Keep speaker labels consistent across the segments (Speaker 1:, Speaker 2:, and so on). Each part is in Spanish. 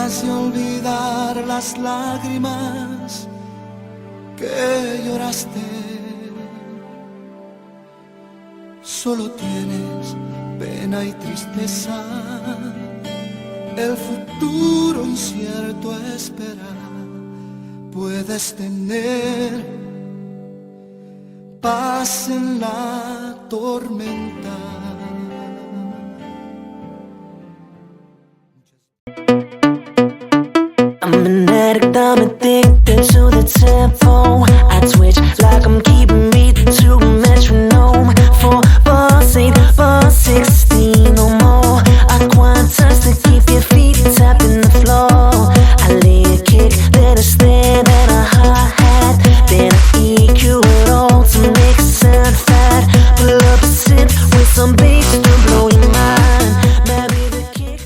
Speaker 1: capaz de olvidar las lágrimas que lloraste. Solo tienes pena y tristeza, el futuro incierto espera. Puedes tener paz en la tormenta.
Speaker 2: I'm an addict, I'm addicted to the tempo. I twitch like I'm keeping beat to a metronome. 4 bars, 8 bars, 16 or more. I quantize to keep your feet tapping the floor. I lay a kick, then a snare, then a hi-hat, then I EQ it all to make it sound fat. Pull up a synth with some bass to blow your mind. Maybe the kick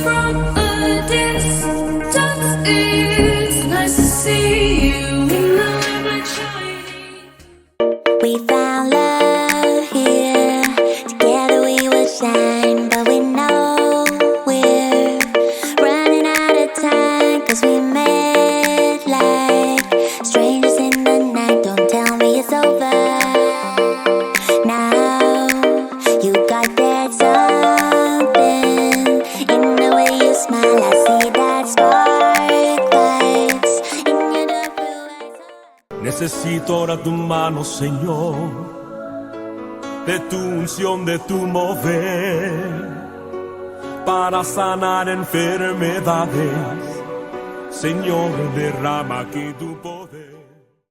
Speaker 3: from a distance. It's nice to see you in the limelight shining.
Speaker 4: We found love here, together we will shine. But we know we're running out of time, 'cause we met like strangers in the night. Don't tell me it's over now. You got that something in the way you smile. I see that spark lights in your dark blue eyes.
Speaker 5: Necesito ahora tu mano, Señor, de tu unción, de tu mover, para sanar enfermedades. Señor, derrama aquí tu poder.